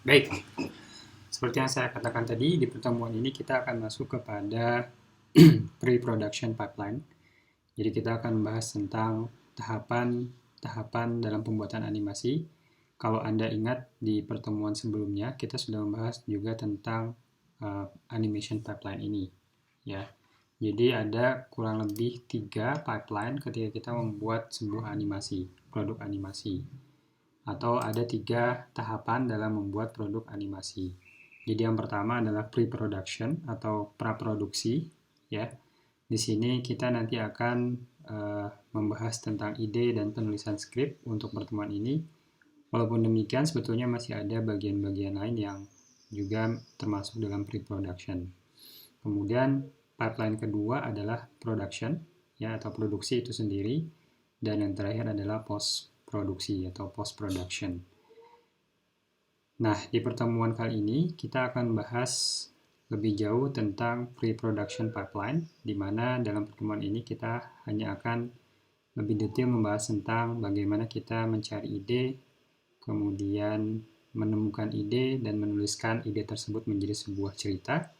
Baik, seperti yang saya katakan tadi, di pertemuan ini kita akan masuk kepada pre-production pipeline. Jadi kita akan membahas tentang tahapan-tahapan dalam pembuatan animasi. Kalau Anda ingat di pertemuan sebelumnya, kita sudah membahas juga tentang animation pipeline ini. Ya, jadi ada kurang lebih 3 pipeline ketika kita membuat sebuah animasi, produk animasi. Atau ada 3 tahapan dalam membuat produk animasi. Jadi yang pertama adalah pre-production atau praproduksi, ya. Di sini kita nanti akan membahas tentang ide dan penulisan skrip untuk pertemuan ini. Walaupun demikian, sebetulnya masih ada bagian-bagian lain yang juga termasuk dalam pre-production. Kemudian pipeline kedua adalah production, ya, atau produksi itu sendiri, dan yang terakhir adalah post produksi atau post production. Nah, di pertemuan kali ini kita akan bahas lebih jauh tentang pre-production pipeline, di mana dalam pertemuan ini kita hanya akan lebih detail membahas tentang bagaimana kita mencari ide, kemudian menemukan ide dan menuliskan ide tersebut menjadi sebuah cerita,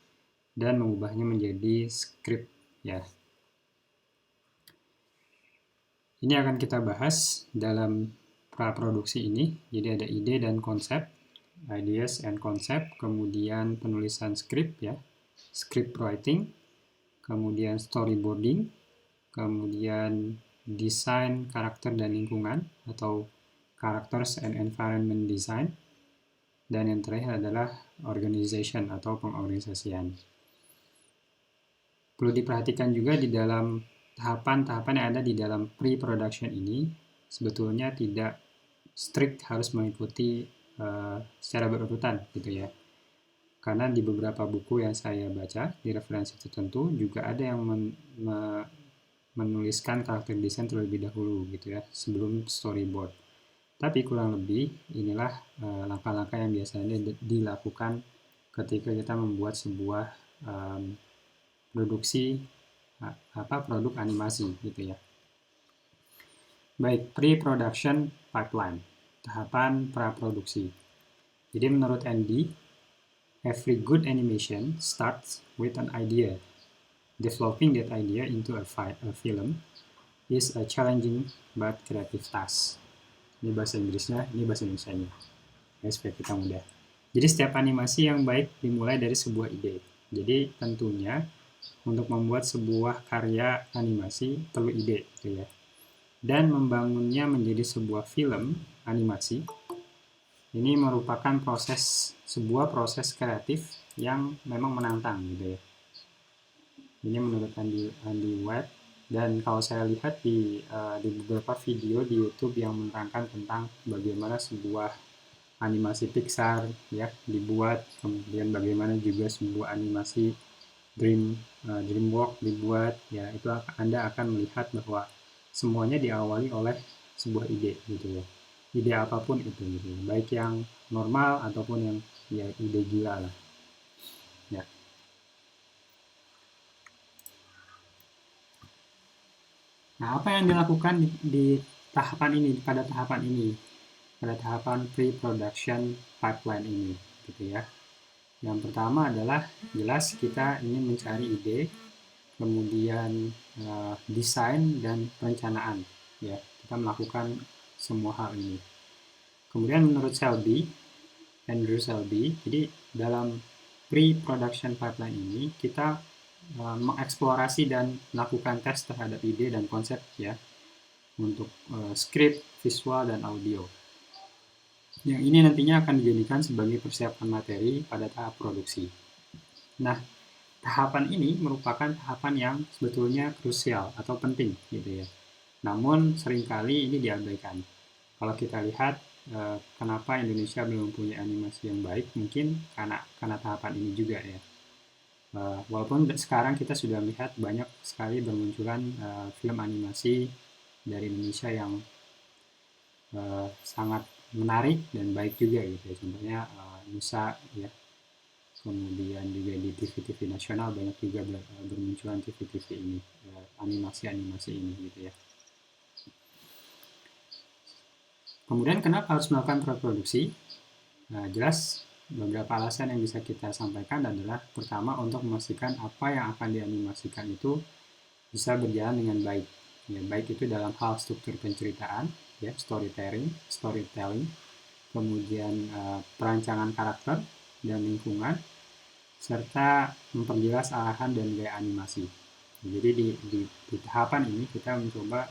dan mengubahnya menjadi skrip, ya. Ini akan kita bahas dalam praproduksi ini. Jadi ada ide dan konsep, ideas and concept, kemudian penulisan skrip, ya, script writing, kemudian storyboarding, kemudian desain karakter dan lingkungan atau characters and environment design, dan yang terakhir adalah organization atau pengorganisasian. Perlu diperhatikan juga di dalam tahapan-tahapan yang ada di dalam pre-production ini sebetulnya tidak strict harus mengikuti secara berurutan gitu ya. Karena di beberapa buku yang saya baca di referensi tertentu juga ada yang menuliskan karakter desain terlebih dahulu gitu ya sebelum storyboard. Tapi kurang lebih inilah langkah-langkah yang biasanya dilakukan ketika kita membuat sebuah produksi produk animasi gitu ya. Baik, pre-production pipeline, tahapan praproduksi. Jadi menurut Andy, every good animation starts with an idea. Developing that idea into a film is a challenging but creative task. Ini bahasa Inggrisnya, ini bahasa Indonesianya. Ya, supaya kita mudah. Jadi setiap animasi yang baik dimulai dari sebuah ide. Jadi tentunya untuk membuat sebuah karya animasi perlu ide, gitu ya. Dan membangunnya menjadi sebuah film animasi ini merupakan sebuah proses kreatif yang memang menantang, gitu ya. Ini menurut Andy Weir. Dan kalau saya lihat di beberapa video di YouTube yang menerangkan tentang bagaimana sebuah animasi Pixar ya dibuat, kemudian bagaimana juga sebuah animasi DreamWorks dibuat, ya itu Anda akan melihat bahwa semuanya diawali oleh sebuah ide gitu ya. Ide apapun itu gitu ya. Baik yang normal ataupun yang ya ide gila lah. Ya. Nah, apa yang dilakukan di tahapan ini, pada tahapan ini, pada tahapan pre-production pipeline ini gitu ya. Yang pertama adalah jelas kita ingin mencari ide, kemudian desain dan perencanaan, ya kita melakukan semua hal ini. Kemudian menurut Andrew Selby, jadi dalam pre-production pipeline ini kita mengeksplorasi dan melakukan tes terhadap ide dan konsep ya untuk skrip, visual dan audio. Yang ini nantinya akan dijadikan sebagai persiapan materi pada tahap produksi. Nah, tahapan ini merupakan tahapan yang sebetulnya krusial atau penting gitu ya. Namun seringkali ini diabaikan. Kalau kita lihat kenapa Indonesia belum mempunyai animasi yang baik, mungkin karena tahapan ini juga ya. Walaupun sekarang kita sudah melihat banyak sekali bermunculan film animasi dari Indonesia yang sangat menarik dan baik juga gitu ya. Contohnya Nusa ya. Kemudian juga di TV-TV nasional banyak juga bermunculan TV-TV ini, animasi-animasi ini gitu ya. Kemudian kenapa harus melakukan praproduksi? Nah, jelas beberapa alasan yang bisa kita sampaikan adalah pertama untuk memastikan apa yang akan dianimasikan itu bisa berjalan dengan baik. Ya, baik itu dalam hal struktur penceritaan, ya, storytelling, kemudian perancangan karakter dan lingkungan, serta memperjelas arahan dan gaya animasi. Jadi di tahapan ini kita mencoba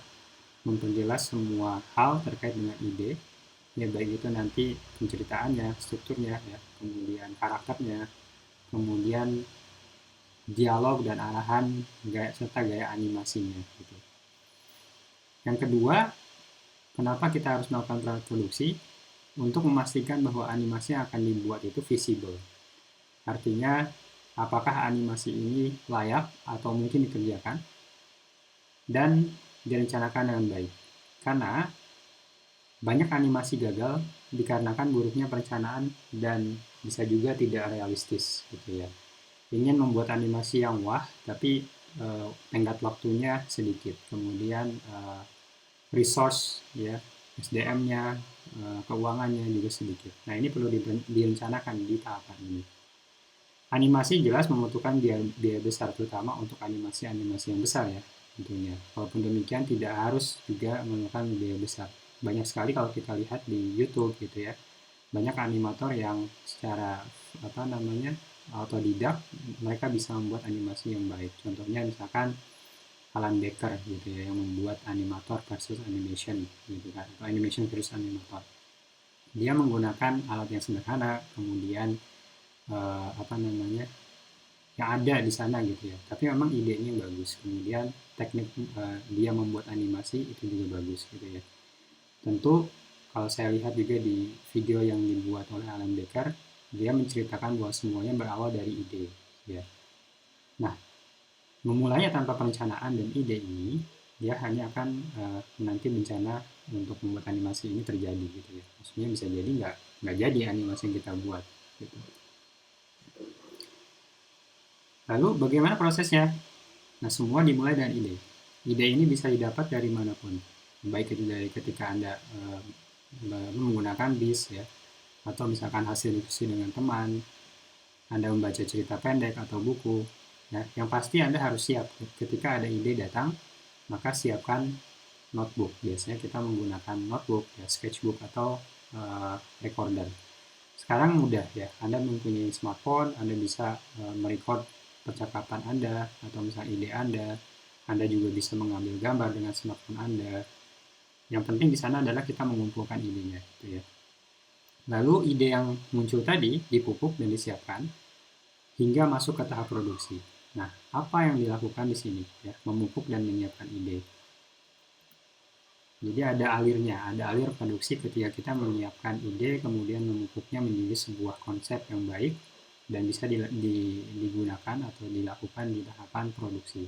memperjelas semua hal terkait dengan ide, ya baik itu nanti penceritaannya, strukturnya, ya, kemudian karakternya, kemudian dialog dan arahan gaya, serta gaya animasinya. Gitu. Yang kedua, kenapa kita harus melakukan praproduksi? Untuk memastikan bahwa animasi yang akan dibuat itu visible. Artinya, apakah animasi ini layak atau mungkin dikerjakan dan direncanakan dengan baik. Karena banyak animasi gagal dikarenakan buruknya perencanaan dan bisa juga tidak realistis gitu ya. Ingin membuat animasi yang wah tapi tenggat waktunya sedikit. Kemudian resource ya, SDM-nya, keuangannya juga sedikit. Nah, ini perlu direncanakan di tahapan ini. Animasi jelas membutuhkan biaya besar, terutama untuk animasi-animasi yang besar ya tentunya. Walaupun demikian tidak harus juga menggunakan biaya besar. Banyak sekali kalau kita lihat di YouTube gitu ya, banyak animator yang secara autodidak, mereka bisa membuat animasi yang baik. Contohnya misalkan Alan Baker gitu ya, yang membuat animator versus animation gitu kan, atau animation versus animator. Dia menggunakan alat yang sederhana, kemudian yang ada di sana gitu ya. Tapi memang idenya bagus. Kemudian teknik dia membuat animasi itu juga bagus gitu ya. Tentu kalau saya lihat juga di video yang dibuat oleh Alan Baker, dia menceritakan bahwa semuanya berawal dari ide ya. Nah, memulainya tanpa perencanaan dan ide ini, dia hanya akan nanti bencana untuk membuat animasi ini terjadi gitu ya. Maksudnya bisa jadi nggak jadi animasi yang kita buat gitu. Lalu bagaimana prosesnya? Nah, semua dimulai dengan ide. Ide ini bisa didapat dari manapun. Baik itu dari ketika Anda menggunakan bis ya, atau misalkan hasil diskusi dengan teman, Anda membaca cerita pendek atau buku. Ya, yang pasti Anda harus siap ketika ada ide datang, maka siapkan notebook. Biasanya kita menggunakan notebook, ya, sketchbook atau recorder. Sekarang mudah ya, Anda mempunyai smartphone, Anda bisa merecord percakapan Anda atau misalnya ide Anda juga bisa mengambil gambar dengan smartphone Anda. Yang penting di sana adalah kita mengumpulkan idenya, gitu ya. Lalu ide yang muncul tadi dipupuk dan disiapkan hingga masuk ke tahap produksi. Nah, apa yang dilakukan di sini? Ya, memupuk dan menyiapkan ide. Jadi ada alirnya, ada alir produksi ketika kita menyiapkan ide, kemudian memupuknya menjadi sebuah konsep yang baik dan bisa digunakan atau dilakukan di tahapan produksi.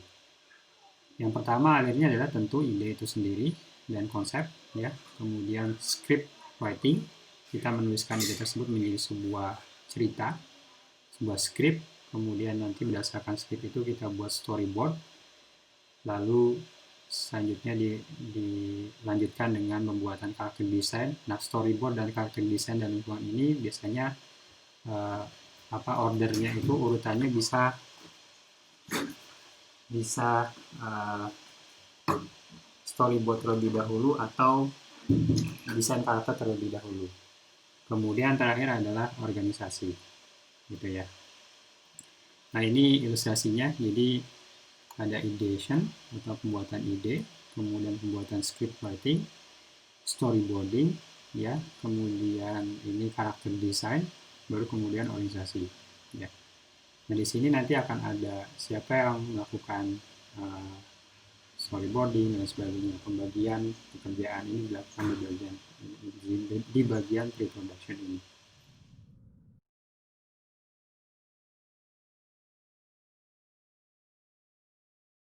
Yang pertama alirnya adalah tentu ide itu sendiri dan konsep, ya. Kemudian script writing, kita menuliskan ide tersebut menjadi sebuah cerita, sebuah script. Kemudian nanti berdasarkan script itu kita buat storyboard. Lalu selanjutnya dilanjutkan dengan pembuatan karakter desain. Nah, storyboard dan karakter desain dan lingkungan ini biasanya ordernya itu urutannya bisa storyboard terlebih dahulu atau desain karakter terlebih dahulu. Kemudian terakhir adalah organisasi, gitu ya. Nah, ini ilustrasinya. Jadi ada ideation atau pembuatan ide, kemudian pembuatan script writing, storyboarding, ya, kemudian ini karakter design, baru kemudian organisasi, ya. Nah, di sini nanti akan ada siapa yang melakukan storyboarding dan sebagainya. Pembagian pekerjaan ini dilakukan di bagian pre-production ini.